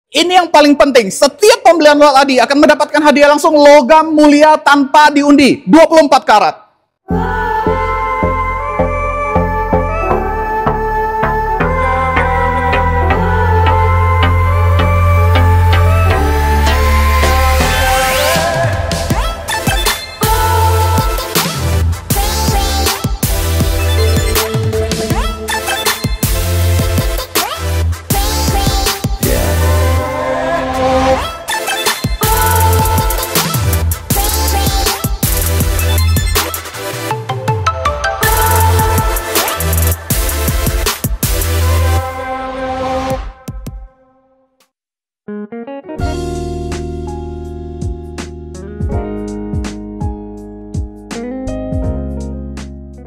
Ini yang paling penting, setiap pembelian lot Adi akan mendapatkan hadiah langsung logam mulia tanpa diundi, 24 karat.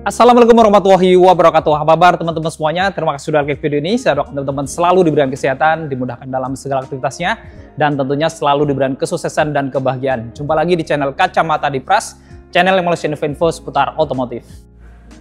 Assalamualaikum warahmatullahi wabarakatuh. Apa kabar teman-teman semuanya? Terima kasih sudah klik video ini. Saya doakan teman-teman selalu diberikan kesehatan, dimudahkan dalam segala aktivitasnya, dan tentunya selalu diberikan kesuksesan dan kebahagiaan. Jumpa lagi di channel Kacamata Dipras, channel yang melesikan info seputar otomotif.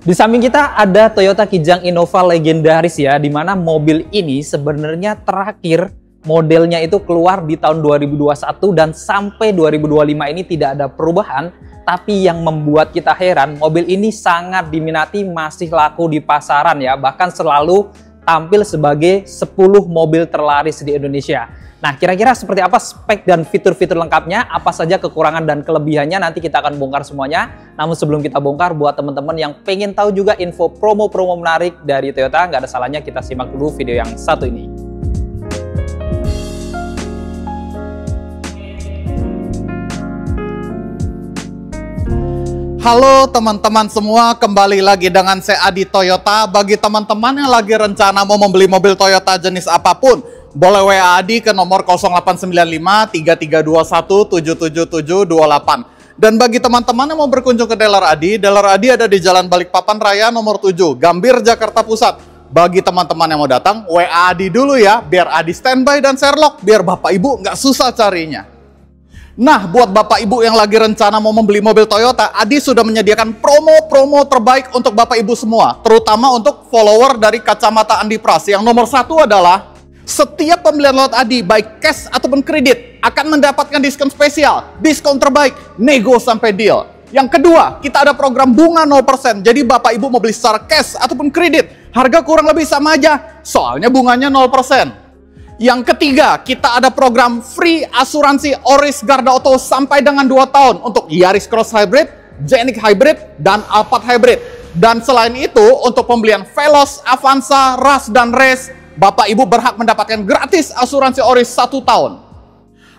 Di samping kita ada Toyota Kijang Innova legendaris ya, di mana mobil ini sebenarnya terakhir modelnya itu keluar di tahun 2021 dan sampai 2025 ini tidak ada perubahan. Tapi yang membuat kita heran, mobil ini sangat diminati, masih laku di pasaran ya, bahkan selalu tampil sebagai 10 mobil terlaris di Indonesia. Nah, kira-kira seperti apa spek dan fitur-fitur lengkapnya, apa saja kekurangan dan kelebihannya, nanti kita akan bongkar semuanya. Namun sebelum kita bongkar, buat teman-teman yang pengen tahu juga info promo-promo menarik dari Toyota, nggak ada salahnya kita simak dulu video yang satu ini. Halo teman-teman semua, kembali lagi dengan saya Adi Toyota. Bagi teman-teman yang lagi rencana mau membeli mobil Toyota jenis apapun, boleh WA Adi ke nomor 0895 3321 77728. Dan bagi teman-teman yang mau berkunjung ke dealer Adi ada di Jalan Balikpapan Raya nomor 7, Gambir, Jakarta Pusat. Bagi teman-teman yang mau datang, WA Adi dulu ya, biar Adi standby dan Sherlock, biar Bapak Ibu nggak susah carinya. Nah, buat Bapak Ibu yang lagi rencana mau membeli mobil Toyota, Adi sudah menyediakan promo-promo terbaik untuk Bapak Ibu semua, terutama untuk follower dari Kacamata Andi Pras. Yang nomor satu adalah setiap pembelian lot Adi, baik cash ataupun kredit, akan mendapatkan diskon spesial, diskon terbaik, nego sampai deal. Yang kedua, kita ada program bunga 0%, jadi Bapak Ibu mau beli secara cash ataupun kredit, harga kurang lebih sama aja, soalnya bunganya 0%. Yang ketiga, kita ada program free asuransi Oris Garda Auto sampai dengan 2 tahun untuk Yaris Cross Hybrid, Jenik Hybrid, dan Alphard Hybrid. Dan selain itu, untuk pembelian Veloz, Avanza, Rush, dan Race, Bapak Ibu berhak mendapatkan gratis asuransi Oris 1 tahun.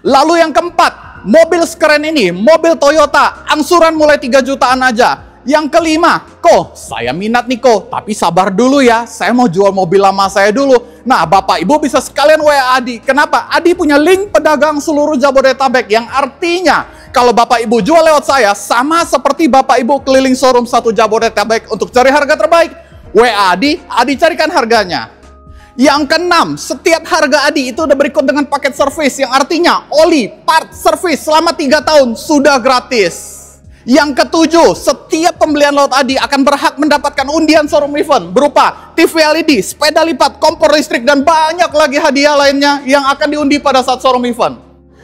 Lalu yang keempat, mobil sekeren ini, mobil Toyota, angsuran mulai 3 jutaan aja. Yang kelima, kok saya minat nih kok, tapi sabar dulu ya, saya mau jual mobil lama saya dulu. Nah, Bapak Ibu bisa sekalian WA Adi. Kenapa? Adi punya link pedagang seluruh Jabodetabek, yang artinya kalau Bapak Ibu jual lewat saya, sama seperti Bapak Ibu keliling showroom satu Jabodetabek untuk cari harga terbaik. WA Adi, Adi carikan harganya. Yang keenam, setiap harga Adi itu udah berikut dengan paket servis, yang artinya oli, part, servis selama 3 tahun sudah gratis. Yang ketujuh, setiap pembelian lot Adi akan berhak mendapatkan undian showroom event berupa TV LED, sepeda lipat, kompor listrik, dan banyak lagi hadiah lainnya yang akan diundi pada saat showroom event.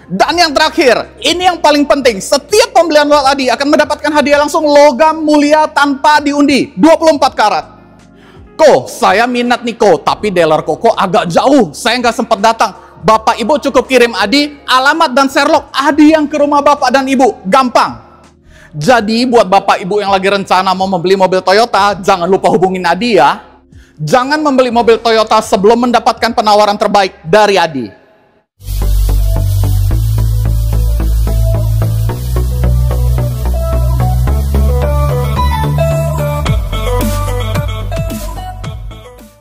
Dan yang terakhir, ini yang paling penting, setiap pembelian lot Adi akan mendapatkan hadiah langsung logam mulia tanpa diundi, 24 karat. Kok saya minat nih kok, tapi dealer kok agak jauh, saya nggak sempat datang. Bapak Ibu cukup kirim Adi, alamat dan Sherlock, Adi yang ke rumah Bapak dan Ibu, gampang. Jadi buat Bapak Ibu yang lagi rencana mau membeli mobil Toyota, jangan lupa hubungin Adi ya. Jangan membeli mobil Toyota sebelum mendapatkan penawaran terbaik dari Adi.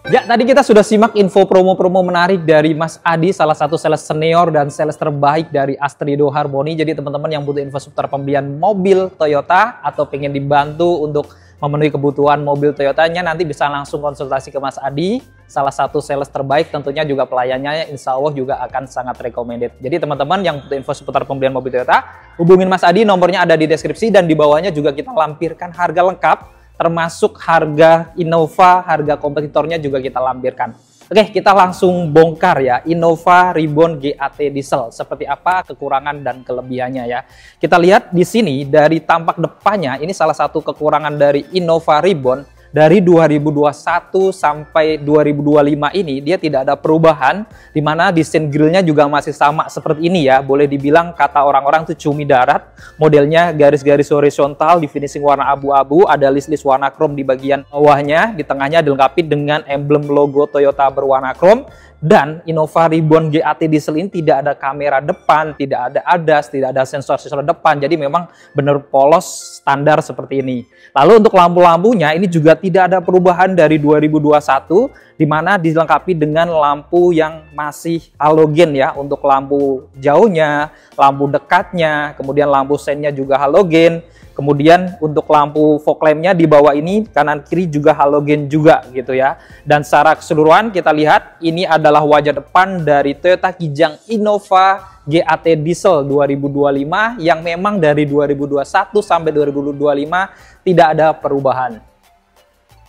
Ya, tadi kita sudah simak info promo-promo menarik dari Mas Adi, salah satu sales senior dan sales terbaik dari Astrido Harmony. Jadi teman-teman yang butuh info seputar pembelian mobil Toyota atau pengen dibantu untuk memenuhi kebutuhan mobil Toyotanya, nanti bisa langsung konsultasi ke Mas Adi, salah satu sales terbaik, tentunya juga pelayanannya insya Allah juga akan sangat recommended. Jadi teman-teman yang butuh info seputar pembelian mobil Toyota, hubungin Mas Adi, nomornya ada di deskripsi, dan di bawahnya juga kita lampirkan harga lengkap, termasuk harga Innova, harga kompetitornya juga kita lampirkan. Oke, kita langsung bongkar ya Innova Reborn GAT Diesel. Seperti apa kekurangan dan kelebihannya ya. Kita lihat di sini dari tampak depannya, ini salah satu kekurangan dari Innova Reborn. Dari 2021 sampai 2025 ini dia tidak ada perubahan, di mana desain grillnya juga masih sama seperti ini ya. Boleh dibilang kata orang-orang itu cumi darat. Modelnya garis-garis horizontal di finishing warna abu-abu, ada list-list warna chrome di bagian bawahnya, di tengahnya dilengkapi dengan emblem logo Toyota berwarna chrome. Dan Innova Reborn GAT Diesel ini tidak ada kamera depan, tidak ada ADAS, tidak ada sensor-sensor depan. Jadi memang benar polos standar seperti ini. Lalu untuk lampu-lampunya ini juga tidak ada perubahan dari 2021, di mana dilengkapi dengan lampu yang masih halogen ya. Untuk lampu jauhnya, lampu dekatnya, kemudian lampu sennya juga halogen. Kemudian untuk lampu fog lamp-nya di bawah ini kanan kiri juga halogen juga gitu ya. Dan secara keseluruhan kita lihat ini adalah wajah depan dari Toyota Kijang Innova GAT Diesel 2025 yang memang dari 2021 sampai 2025 tidak ada perubahan.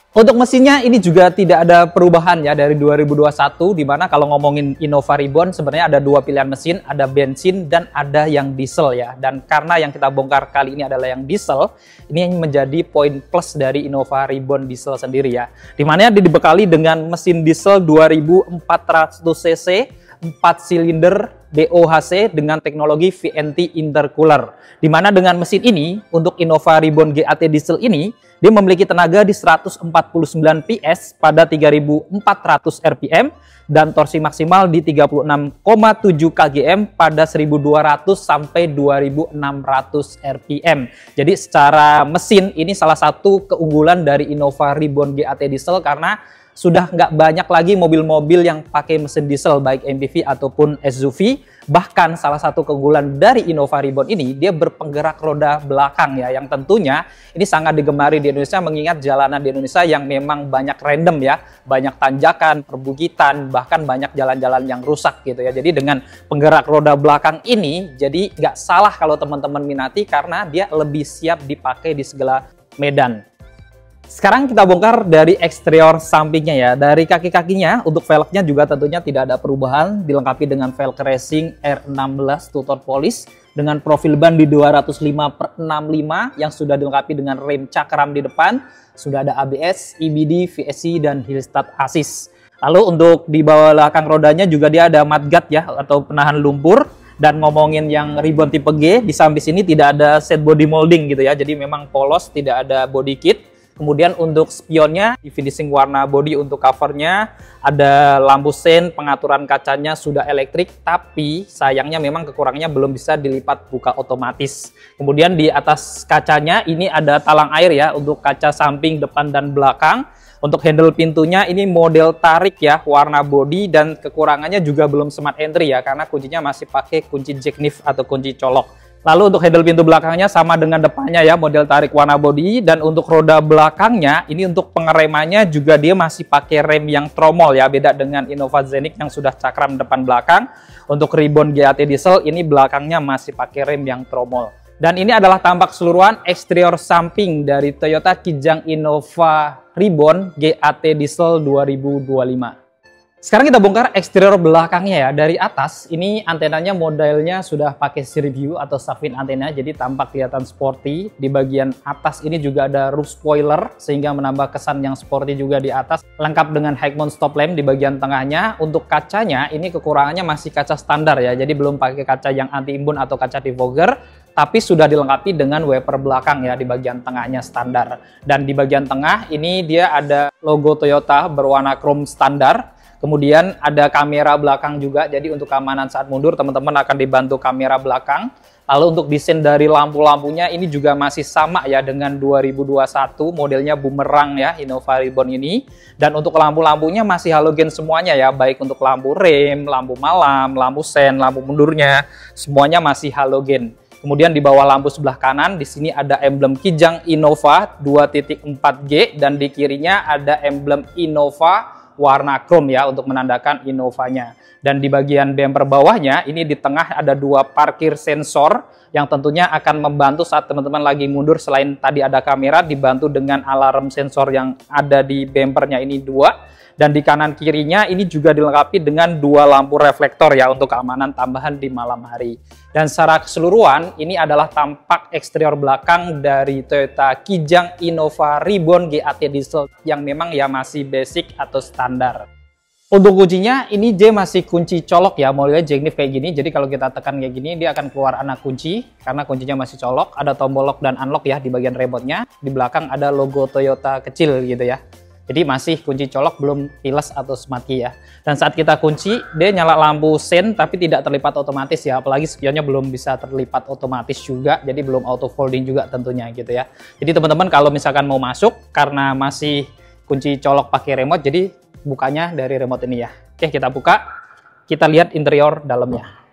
Untuk mesinnya ini juga tidak ada perubahan ya dari 2021, di mana kalau ngomongin Innova Reborn sebenarnya ada dua pilihan mesin, ada bensin dan ada yang diesel ya. Dan karena yang kita bongkar kali ini adalah yang diesel, ini yang menjadi poin plus dari Innova Reborn diesel sendiri ya. Di mana dia dibekali dengan mesin diesel 2400 cc, 4 silinder DOHC dengan teknologi VNT intercooler. Di mana dengan mesin ini untuk Innova Reborn GAT Diesel ini dia memiliki tenaga di 149 PS pada 3400 rpm dan torsi maksimal di 36,7 kgm pada 1200 sampai 2600 rpm. Jadi secara mesin ini salah satu keunggulan dari Innova Reborn GAT Diesel karena sudah nggak banyak lagi mobil-mobil yang pakai mesin diesel baik MPV ataupun SUV. Bahkan salah satu keunggulan dari Innova Reborn ini dia berpenggerak roda belakang ya, yang tentunya ini sangat digemari di Indonesia mengingat jalanan di Indonesia yang memang banyak random ya, banyak tanjakan, perbukitan, bahkan banyak jalan-jalan yang rusak gitu ya. Jadi dengan penggerak roda belakang ini jadi nggak salah kalau teman-teman minati karena dia lebih siap dipakai di segala medan. Sekarang kita bongkar dari eksterior sampingnya ya. Dari kaki-kakinya untuk velgnya juga tentunya tidak ada perubahan, dilengkapi dengan velg racing R16 two-tone polish dengan profil ban di 205/65 yang sudah dilengkapi dengan rem cakram di depan, sudah ada ABS, EBD, VSC dan hill start assist. Lalu untuk di bawah belakang rodanya juga dia ada mudguard ya atau penahan lumpur. Dan ngomongin yang Reborn tipe G, di samping sini tidak ada set body molding gitu ya. Jadi memang polos, tidak ada body kit. Kemudian untuk spionnya di finishing warna body untuk covernya ada lampu sen, pengaturan kacanya sudah elektrik, tapi sayangnya memang kekurangannya belum bisa dilipat buka otomatis. Kemudian di atas kacanya ini ada talang air ya untuk kaca samping, depan dan belakang. Untuk handle pintunya ini model tarik ya, warna body, dan kekurangannya juga belum smart entry ya karena kuncinya masih pakai kunci jackknife atau kunci colok. Lalu untuk handle pintu belakangnya sama dengan depannya ya, model tarik warna body. Dan untuk roda belakangnya ini untuk pengeremannya juga dia masih pakai rem yang tromol ya, beda dengan Innova Zenix yang sudah cakram depan belakang. Untuk Reborn GAT Diesel ini belakangnya masih pakai rem yang tromol. Dan ini adalah tampak keseluruhan eksterior samping dari Toyota Kijang Innova Reborn GAT Diesel 2025. Sekarang kita bongkar eksterior belakangnya ya. Dari atas ini antenanya modelnya sudah pakai sirip view atau safin antena, jadi tampak kelihatan sporty. Di bagian atas ini juga ada roof spoiler sehingga menambah kesan yang sporty juga di atas. Lengkap dengan high mount stop lamp di bagian tengahnya. Untuk kacanya ini kekurangannya masih kaca standar ya, jadi belum pakai kaca yang anti imbun atau kaca defogger. Tapi sudah dilengkapi dengan wiper belakang ya di bagian tengahnya standar. Dan di bagian tengah ini dia ada logo Toyota berwarna chrome standar. Kemudian ada kamera belakang juga, jadi untuk keamanan saat mundur teman-teman akan dibantu kamera belakang. Lalu untuk desain dari lampu-lampunya ini juga masih sama ya dengan 2021, modelnya bumerang ya Innova Reborn ini. Dan untuk lampu-lampunya masih halogen semuanya ya, baik untuk lampu rem, lampu malam, lampu sen, lampu mundurnya, semuanya masih halogen. Kemudian di bawah lampu sebelah kanan di sini ada emblem Kijang Innova 2.4G dan di kirinya ada emblem Innova warna chrome ya untuk menandakan Innovanya. Dan di bagian bumper bawahnya ini di tengah ada dua parkir sensor yang tentunya akan membantu saat teman-teman lagi mundur. Selain tadi ada kamera, dibantu dengan alarm sensor yang ada di bumpernya ini dua. Dan di kanan kirinya ini juga dilengkapi dengan 2 lampu reflektor ya untuk keamanan tambahan di malam hari. Dan secara keseluruhan ini adalah tampak eksterior belakang dari Toyota Kijang Innova Reborn GAT Diesel yang memang ya masih basic atau standar. Untuk kuncinya ini J masih kunci colok ya, modelnya Jackknife kayak gini. Jadi kalau kita tekan kayak gini dia akan keluar anak kunci karena kuncinya masih colok. Ada tombol lock dan unlock ya di bagian remote-nya. Di belakang ada logo Toyota kecil gitu ya. Jadi masih kunci colok, belum keyless atau smart key ya. Dan saat kita kunci, dia nyala lampu sen tapi tidak terlipat otomatis ya. Apalagi spionnya belum bisa terlipat otomatis juga, jadi belum auto folding juga tentunya gitu ya. Jadi teman-teman kalau misalkan mau masuk, karena masih kunci colok pakai remote, jadi bukanya dari remote ini ya. Oke, kita buka, kita lihat interior dalamnya.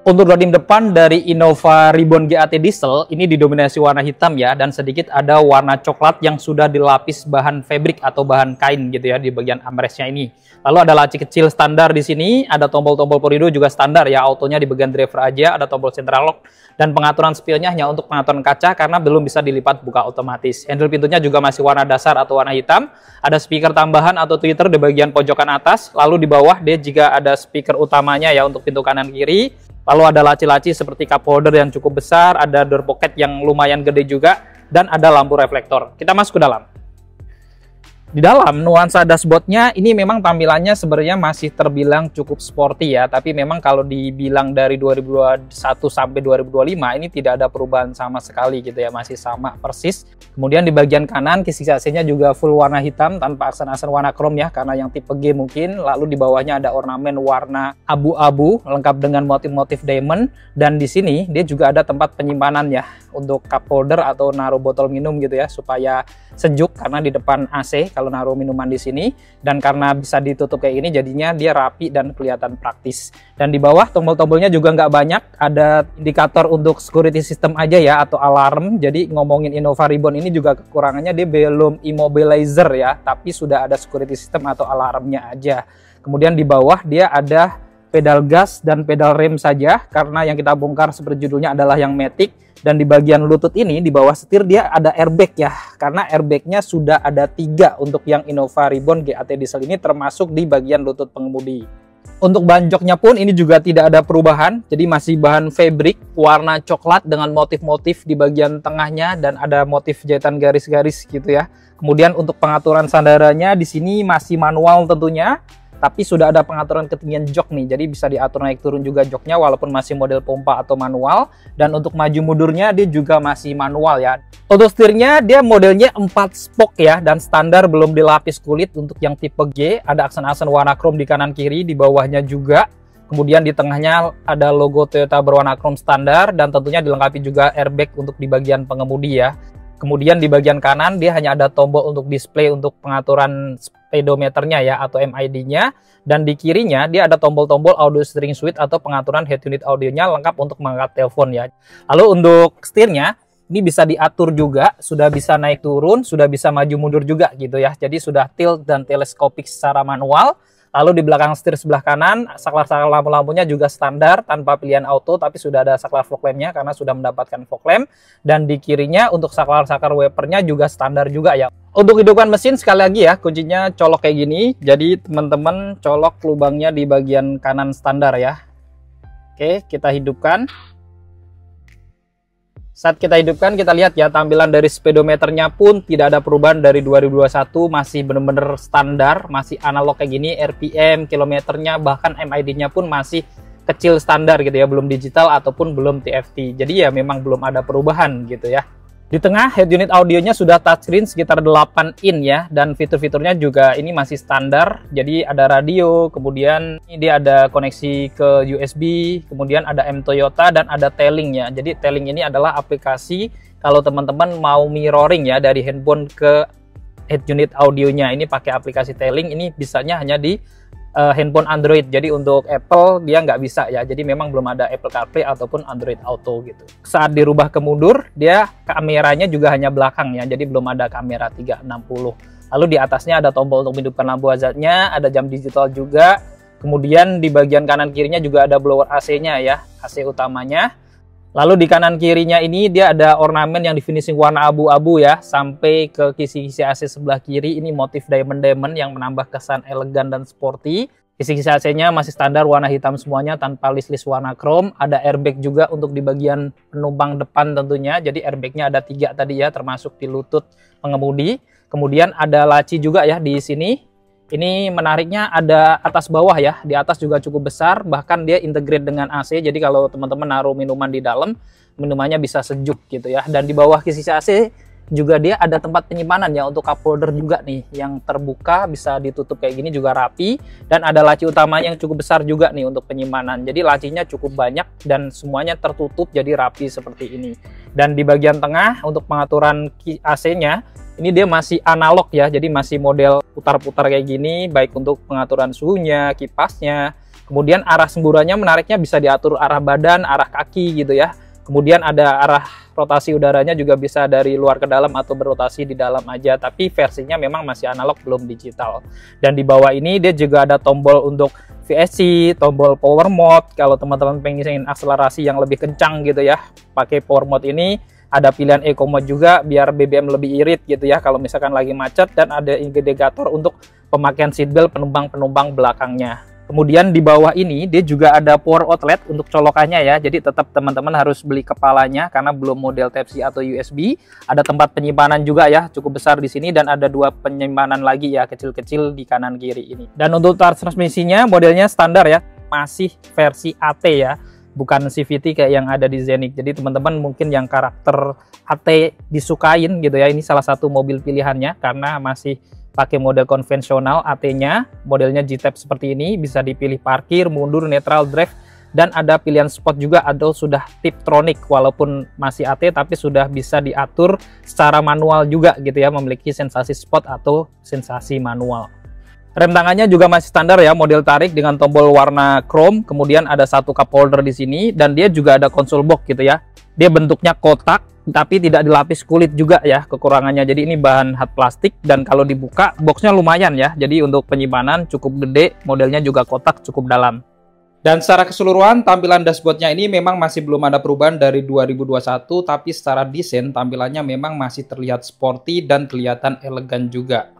Untuk roding depan dari Innova Reborn GAT Diesel ini didominasi warna hitam ya, dan sedikit ada warna coklat yang sudah dilapis bahan fabric atau bahan kain gitu ya di bagian armrestnya ini. Lalu ada laci kecil standar di sini, ada tombol-tombol perindo juga standar ya, autonya di bagian driver aja, ada tombol central lock dan pengaturan spionnya hanya untuk pengaturan kaca karena belum bisa dilipat buka otomatis. Handle pintunya juga masih warna dasar atau warna hitam. Ada speaker tambahan atau tweeter di bagian pojokan atas, lalu di bawah dia juga ada speaker utamanya ya untuk pintu kanan kiri. Lalu ada laci-laci seperti cup holder yang cukup besar, ada door pocket yang lumayan gede juga, dan ada lampu reflektor. Kita masuk ke dalam. Di dalam nuansa dashboardnya ini memang tampilannya sebenarnya masih terbilang cukup sporty ya, tapi memang kalau dibilang dari 2021 sampai 2025 ini tidak ada perubahan sama sekali gitu ya, masih sama persis. Kemudian di bagian kanan kisi AC-nya juga full warna hitam tanpa aksen-aksen warna krom ya, karena yang tipe G mungkin. Lalu di bawahnya ada ornamen warna abu-abu lengkap dengan motif-motif diamond, dan di sini dia juga ada tempat penyimpanan ya untuk cup holder atau naruh botol minum gitu ya, supaya sejuk karena di depan AC kalau naruh minuman di sini, dan karena bisa ditutup kayak ini jadinya dia rapi dan kelihatan praktis. Dan di bawah tombol-tombolnya juga nggak banyak, ada indikator untuk security system aja ya atau alarm. Jadi ngomongin Innova Reborn ini juga kekurangannya dia belum immobilizer ya, tapi sudah ada security system atau alarmnya aja. Kemudian di bawah dia ada pedal gas dan pedal rem saja, karena yang kita bongkar seperti judulnya adalah yang matic. Dan di bagian lutut ini, di bawah setir dia ada airbag ya, karena airbagnya sudah ada 3 untuk yang Innova Reborn GAT Diesel ini, termasuk di bagian lutut pengemudi. Untuk ban joknya pun ini juga tidak ada perubahan, jadi masih bahan fabric warna coklat dengan motif-motif di bagian tengahnya dan ada motif jahitan garis-garis gitu ya. Kemudian untuk pengaturan sandarannya di sini masih manual tentunya, tapi sudah ada pengaturan ketinggian jok nih, jadi bisa diatur naik turun juga joknya walaupun masih model pompa atau manual. Dan untuk maju mundurnya dia juga masih manual ya. Untuk setirnya dia modelnya 4 spoke ya, dan standar belum dilapis kulit. Untuk yang tipe G ada aksen-aksen warna krom di kanan kiri, di bawahnya juga. Kemudian di tengahnya ada logo Toyota berwarna krom standar, dan tentunya dilengkapi juga airbag untuk di bagian pengemudi ya. Kemudian di bagian kanan dia hanya ada tombol untuk display untuk pengaturan speedometernya ya atau MID-nya, dan di kirinya dia ada tombol-tombol audio steering switch atau pengaturan head unit audionya lengkap untuk mengangkat telepon ya. Lalu untuk setirnya ini bisa diatur juga, sudah bisa naik turun, sudah bisa maju mundur juga gitu ya. Jadi sudah tilt dan teleskopik secara manual. Lalu di belakang setir sebelah kanan, saklar-saklar lampu-lampunya juga standar tanpa pilihan auto, tapi sudah ada saklar fog lamp-nya karena sudah mendapatkan fog lamp. Dan di kirinya untuk saklar-saklar wipernya juga standar juga ya. Untuk hidupkan mesin sekali lagi ya, kuncinya colok kayak gini. Jadi teman-teman colok lubangnya di bagian kanan standar ya. Oke, kita hidupkan. Saat kita hidupkan, kita lihat ya tampilan dari speedometernya pun tidak ada perubahan dari 2021, masih benar-benar standar, masih analog kayak gini, RPM, kilometernya, bahkan MID-nya pun masih kecil standar gitu ya, belum digital ataupun belum TFT. Jadi ya memang belum ada perubahan gitu ya. Di tengah head unit audionya sudah touchscreen sekitar 8 in ya, dan fitur-fiturnya juga ini masih standar. Jadi ada radio, kemudian ini dia ada koneksi ke USB, kemudian ada M Toyota dan ada Telling ya. Jadi Telling ini adalah aplikasi kalau teman-teman mau mirroring ya dari handphone ke head unit audionya. Ini pakai aplikasi Telling, ini bisanya hanya di handphone Android. Jadi untuk Apple dia nggak bisa ya, jadi memang belum ada Apple CarPlay ataupun Android Auto gitu. Saat dirubah ke mundur dia kameranya juga hanya belakang ya, jadi belum ada kamera 360. Lalu di atasnya ada tombol untuk menghidupkan lampu hazardnya, ada jam digital juga. Kemudian di bagian kanan kirinya juga ada blower AC nya ya, AC utamanya. Lalu di kanan kirinya ini dia ada ornamen yang di finishing warna abu-abu ya, sampai ke kisi-kisi AC sebelah kiri ini motif diamond-diamond yang menambah kesan elegan dan sporty. Kisi-kisi AC-nya masih standar warna hitam semuanya tanpa list-list warna chrome. Ada airbag juga untuk di bagian penumpang depan tentunya. Jadi airbagnya ada 3 tadi ya, termasuk di lutut pengemudi. Kemudian ada laci juga ya di sini. Ini menariknya ada atas bawah ya, di atas juga cukup besar, bahkan dia integrate dengan AC, jadi kalau teman-teman naruh minuman di dalam, minumannya bisa sejuk gitu ya. Dan di bawah kisi AC juga dia ada tempat penyimpanan ya untuk cup holder juga nih, yang terbuka bisa ditutup kayak gini juga rapi, dan ada laci utama yang cukup besar juga nih untuk penyimpanan. Jadi lacinya cukup banyak dan semuanya tertutup jadi rapi seperti ini. Dan di bagian tengah untuk pengaturan AC-nya, ini dia masih analog ya, jadi masih model putar-putar kayak gini, baik untuk pengaturan suhunya, kipasnya. Kemudian arah semburannya menariknya bisa diatur arah badan, arah kaki gitu ya. Kemudian ada arah rotasi udaranya juga bisa dari luar ke dalam atau berrotasi di dalam aja, tapi versinya memang masih analog, belum digital. Dan di bawah ini dia juga ada tombol untuk VSC, tombol power mode. Kalau teman-teman pengen akselerasi yang lebih kencang gitu ya, pakai power mode ini. Ada pilihan eco mode juga biar BBM lebih irit gitu ya kalau misalkan lagi macet, dan ada indikator untuk pemakaian seatbelt penumpang-penumpang belakangnya. Kemudian di bawah ini dia juga ada power outlet untuk colokannya ya. Jadi tetap teman-teman harus beli kepalanya karena belum model Type-C atau USB. Ada tempat penyimpanan juga ya, cukup besar di sini, dan ada 2 penyimpanan lagi ya, kecil-kecil di kanan kiri ini. Dan untuk transmisinya modelnya standar ya, masih versi AT ya, bukan CVT kayak yang ada di Scenic. Jadi teman-teman mungkin yang karakter AT disukain gitu ya, ini salah satu mobil pilihannya karena masih pakai model konvensional AT-nya, modelnya G-Type seperti ini, bisa dipilih parkir, mundur, neutral, drive, dan ada pilihan sport juga atau sudah Tiptronic, walaupun masih AT tapi sudah bisa diatur secara manual juga gitu ya, memiliki sensasi sport atau sensasi manual. Rem tangannya juga masih standar ya, model tarik dengan tombol warna chrome. Kemudian ada 1 cup holder di sini, dan dia juga ada console box gitu ya. Dia bentuknya kotak, tapi tidak dilapis kulit juga ya kekurangannya. Jadi ini bahan hard plastik, dan kalau dibuka boxnya lumayan ya. Jadi untuk penyimpanan cukup gede, modelnya juga kotak cukup dalam. Dan secara keseluruhan tampilan dashboardnya ini memang masih belum ada perubahan dari 2021, tapi secara desain tampilannya memang masih terlihat sporty dan kelihatan elegan juga.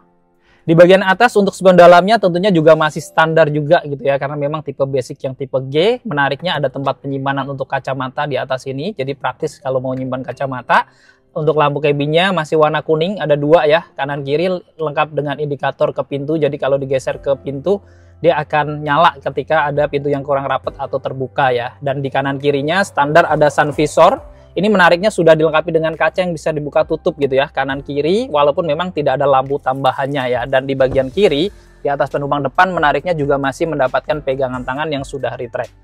Di bagian atas untuk spion dalamnya tentunya juga masih standar juga gitu ya, karena memang tipe basic yang tipe G. Menariknya ada tempat penyimpanan untuk kacamata di atas ini, jadi praktis kalau mau nyimpan kacamata. Untuk lampu cabinnya masih warna kuning, ada 2 ya, kanan kiri, lengkap dengan indikator ke pintu. Jadi kalau digeser ke pintu, dia akan nyala ketika ada pintu yang kurang rapat atau terbuka ya. Dan di kanan kirinya standar ada sun visor. Ini menariknya sudah dilengkapi dengan kaca yang bisa dibuka tutup gitu ya, kanan kiri, walaupun memang tidak ada lampu tambahannya ya. Dan di bagian kiri, di atas penumpang depan, menariknya juga masih mendapatkan pegangan tangan yang sudah retract.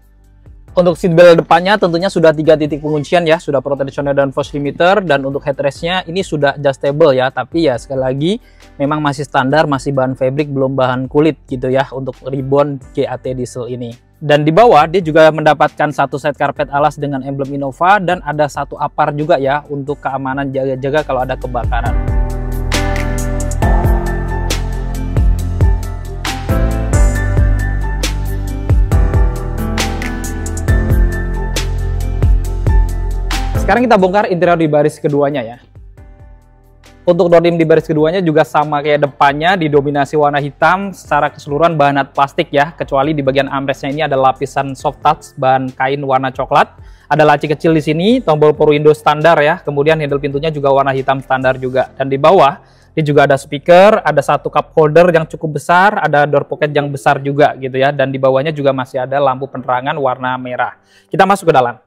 Untuk seatbelt depannya tentunya sudah 3 titik penguncian ya, sudah protection dan force limiter, dan untuk headrestnya ini sudah adjustable ya, tapi ya sekali lagi memang masih standar, masih bahan fabric, belum bahan kulit gitu ya untuk ribbon GAT diesel ini. Dan di bawah dia juga mendapatkan 1 set karpet alas dengan emblem Innova, dan ada 1 apar juga ya untuk keamanan, jaga-jaga kalau ada kebakaran. Sekarang kita bongkar interior di baris keduanya ya. Untuk door rim di baris keduanya juga sama kayak depannya, didominasi warna hitam, secara keseluruhan bahan hard plastik ya, kecuali di bagian armrestnya ini ada lapisan soft touch bahan kain warna coklat. Ada laci kecil di sini, tombol power window standar ya, kemudian handle pintunya juga warna hitam standar juga. Dan di bawah ini juga ada speaker, ada 1 cup holder yang cukup besar, ada door pocket yang besar juga gitu ya, dan di bawahnya juga masih ada lampu penerangan warna merah. Kita masuk ke dalam.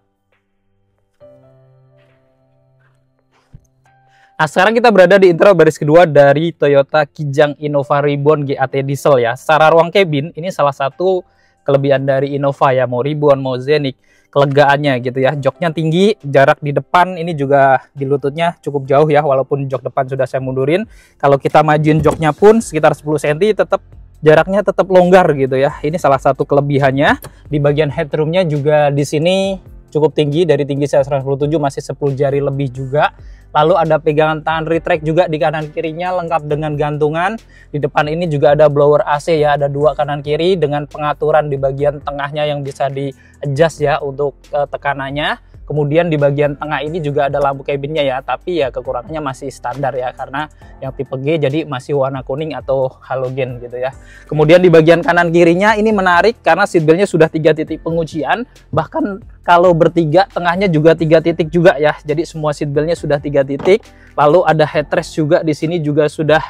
Nah, sekarang kita berada di interior baris kedua dari Toyota Kijang Innova Ribbon GAT Diesel ya. Secara ruang cabin, ini salah satu kelebihan dari Innova ya, mau Ribbon, mau Scenic, kelegaannya gitu ya. Joknya tinggi, jarak di depan ini juga di lututnya cukup jauh ya, walaupun jok depan sudah saya mundurin. Kalau kita majuin joknya pun sekitar 10 cm, tetap jaraknya tetap longgar gitu ya. Ini salah satu kelebihannya. Di bagian headroomnya juga di sini cukup tinggi, dari tinggi saya 197 masih 10 jari lebih juga. Lalu ada pegangan tangan retract juga di kanan kirinya, lengkap dengan gantungan. Di depan ini juga ada blower AC ya, ada 2 kanan kiri dengan pengaturan di bagian tengahnya yang bisa di adjust ya untuk tekanannya. Kemudian di bagian tengah ini juga ada lampu cabinnya ya, tapi ya kekurangannya masih standar ya, karena yang tipe G jadi masih warna kuning atau halogen gitu ya. Kemudian di bagian kanan kirinya ini menarik karena seatbeltnya sudah 3 titik penguncian, bahkan kalau bertiga tengahnya juga 3 titik juga ya. Jadi semua seatbeltnya sudah 3 titik. Lalu ada headrest juga di sini juga sudah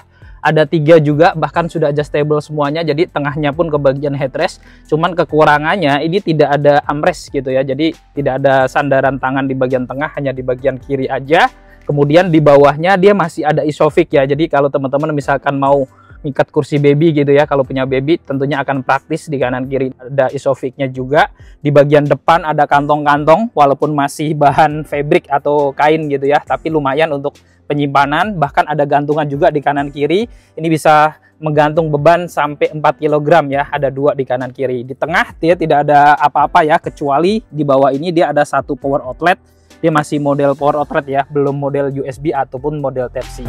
ada 3 juga, bahkan sudah adjustable semuanya, jadi tengahnya pun ke bagian headrest. Cuman kekurangannya ini tidak ada armrest gitu ya, jadi tidak ada sandaran tangan di bagian tengah, hanya di bagian kiri aja. Kemudian di bawahnya dia masih ada isofix ya, jadi kalau teman-teman misalkan mau ngikat kursi baby gitu ya, kalau punya baby tentunya akan praktis. Di kanan kiri ada isofixnya juga. Di bagian depan ada kantong-kantong, walaupun masih bahan fabric atau kain gitu ya, tapi lumayan untuk penyimpanan. Bahkan ada gantungan juga di kanan kiri, ini bisa menggantung beban sampai 4 kg ya, ada 2 di kanan kiri. Di tengah dia tidak ada apa-apa ya, kecuali di bawah ini dia ada 1 power outlet. Dia masih model power outlet ya, belum model USB ataupun model Type-C.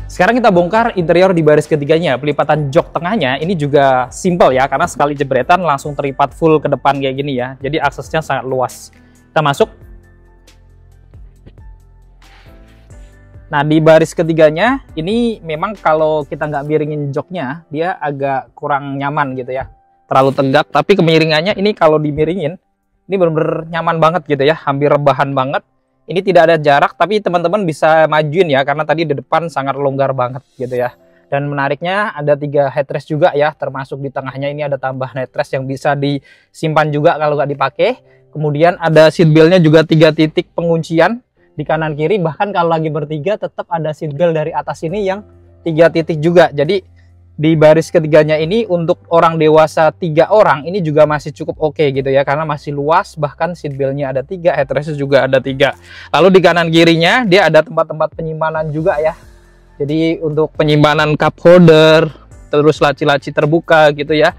Sekarang kita bongkar interior di baris ketiganya. Pelipatan jok tengahnya ini juga simple ya, karena sekali jebretan langsung teripat full ke depan kayak gini ya. Jadi aksesnya sangat luas. Kita masuk. Nah, di baris ketiganya ini memang kalau kita nggak miringin joknya, dia agak kurang nyaman gitu ya. Terlalu tegak, tapi kemiringannya ini kalau dimiringin, ini benar-benar nyaman banget gitu ya, hampir rebahan banget. Ini tidak ada jarak, tapi teman-teman bisa majuin ya, karena tadi di depan sangat longgar banget gitu ya. Dan menariknya ada 3 headrest juga ya, termasuk di tengahnya ini ada tambahan headrest yang bisa disimpan juga kalau nggak dipakai. Kemudian ada seatbeltnya juga 3 titik penguncian di kanan kiri, bahkan kalau lagi bertiga tetap ada seatbelt dari atas ini yang 3 titik juga. Jadi di baris ketiganya ini untuk orang dewasa 3 orang ini juga masih cukup oke gitu ya, karena masih luas, bahkan seatbeltnya ada 3, headrest juga ada 3. Lalu di kanan kirinya dia ada tempat-tempat penyimpanan juga ya, jadi untuk penyimpanan cup holder, terus laci-laci terbuka gitu ya.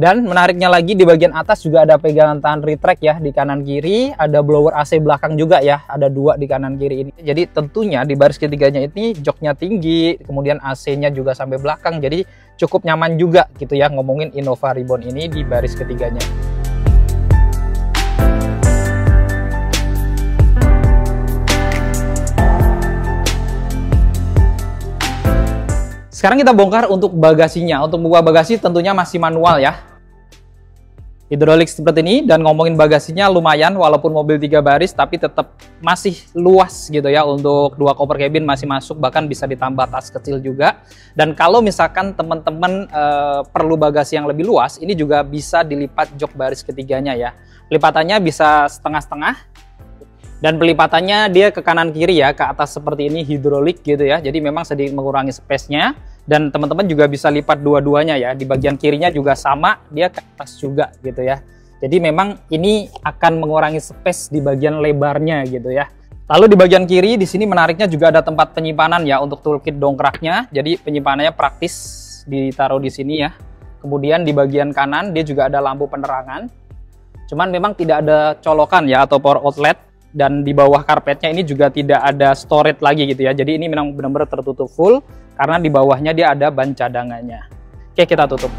Dan menariknya lagi di bagian atas juga ada pegangan tangan retract ya di kanan kiri, ada blower AC belakang juga ya, ada 2 di kanan kiri ini. Jadi tentunya di baris ketiganya ini joknya tinggi, kemudian AC-nya juga sampai belakang, jadi cukup nyaman juga gitu ya ngomongin Innova Reborn ini di baris ketiganya. Sekarang kita bongkar untuk bagasinya. Untuk membuka bagasi tentunya masih manual ya, hidrolik seperti ini. Dan ngomongin bagasinya lumayan, walaupun mobil 3 baris tapi tetap masih luas gitu ya. Untuk 2 koper cabin masih masuk, bahkan bisa ditambah tas kecil juga. Dan kalau misalkan teman-teman perlu bagasi yang lebih luas, ini juga bisa dilipat jok baris ketiganya ya. Lipatannya bisa setengah-setengah, dan pelipatannya dia ke kanan kiri ya, ke atas seperti ini, hidrolik gitu ya. Jadi memang sedikit mengurangi space-nya. Dan teman-teman juga bisa lipat dua-duanya ya. Di bagian kirinya juga sama, dia ke atas juga gitu ya. Jadi memang ini akan mengurangi space di bagian lebarnya gitu ya. Lalu di bagian kiri di sini menariknya juga ada tempat penyimpanan ya untuk toolkit dongkraknya. Jadi penyimpanannya praktis ditaruh di sini ya. Kemudian di bagian kanan dia juga ada lampu penerangan. Cuman memang tidak ada colokan ya atau power outlet. Dan di bawah karpetnya ini juga tidak ada storage lagi gitu ya. Jadi ini memang benar-benar tertutup full, karena di bawahnya dia ada ban cadangannya. Oke, kita tutup.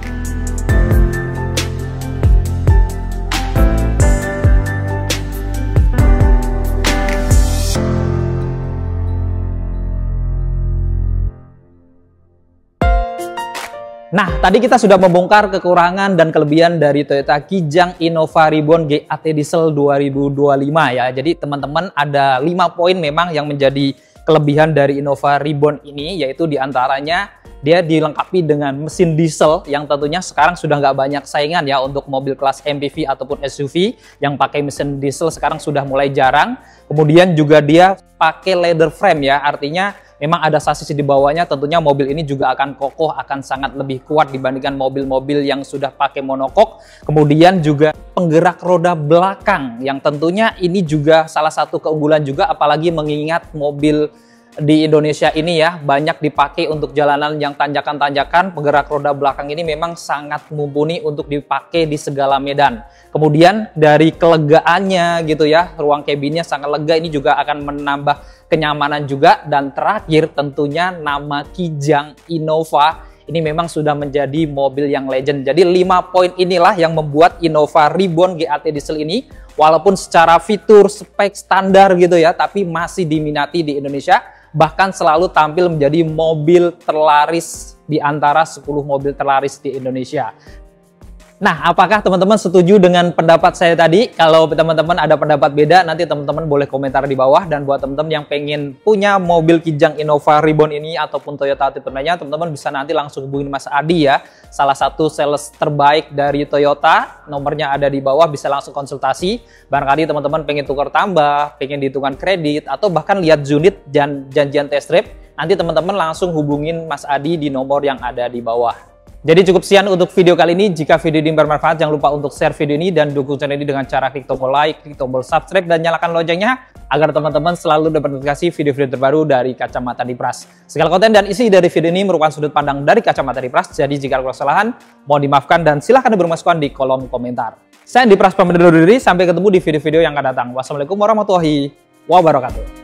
Nah, tadi kita sudah membongkar kekurangan dan kelebihan dari Toyota Kijang Innova Reborn GAT Diesel 2025 ya. Jadi teman-teman ada 5 poin memang yang menjadi kelebihan dari Innova Reborn ini, yaitu diantaranya dia dilengkapi dengan mesin diesel yang tentunya sekarang sudah nggak banyak saingan ya untuk mobil kelas MPV ataupun SUV yang pakai mesin diesel sekarang sudah mulai jarang. Kemudian juga dia pakai leather frame ya, artinya memang ada sasis di bawahnya, tentunya mobil ini juga akan kokoh, akan sangat lebih kuat dibandingkan mobil-mobil yang sudah pakai monokok. Kemudian juga penggerak roda belakang, yang tentunya ini juga salah satu keunggulan juga, apalagi mengingat mobil di Indonesia ini ya banyak dipakai untuk jalanan yang tanjakan-tanjakan. Penggerak roda belakang ini memang sangat mumpuni untuk dipakai di segala medan. Kemudian dari kelegaannya gitu ya, ruang kabinnya sangat lega, ini juga akan menambah kenyamanan juga. Dan terakhir tentunya nama Kijang Innova ini memang sudah menjadi mobil yang legend. Jadi 5 poin inilah yang membuat Innova Reborn GAT Diesel ini walaupun secara fitur, spek standar gitu ya, tapi masih diminati di Indonesia, bahkan selalu tampil menjadi mobil terlaris di antara 10 mobil terlaris di Indonesia. Nah, apakah teman-teman setuju dengan pendapat saya tadi? Kalau teman-teman ada pendapat beda, nanti teman-teman boleh komentar di bawah. Dan buat teman-teman yang pengen punya mobil Kijang Innova Reborn ini ataupun Toyota tipe lainnya, teman-teman bisa nanti langsung hubungin Mas Adi ya, salah satu sales terbaik dari Toyota. Nomornya ada di bawah, bisa langsung konsultasi. Barangkali teman-teman pengen tukar tambah, pengen dihitungan kredit, atau bahkan lihat unit dan janjian test drive, nanti teman-teman langsung hubungin Mas Adi di nomor yang ada di bawah. Jadi cukup sekian untuk video kali ini. Jika video ini bermanfaat, jangan lupa untuk share video ini dan dukung channel ini dengan cara klik tombol like, klik tombol subscribe, dan nyalakan loncengnya agar teman-teman selalu dapat notifikasi video-video terbaru dari Kacamata Dipras. Segala konten dan isi dari video ini merupakan sudut pandang dari Kacamata Dipras, jadi jika ada kesalahan, mohon dimaafkan dan silahkan bermasukan di kolom komentar. Saya Dipras pamit undur diri, sampai ketemu di video-video yang akan datang. Wassalamualaikum warahmatullahi wabarakatuh.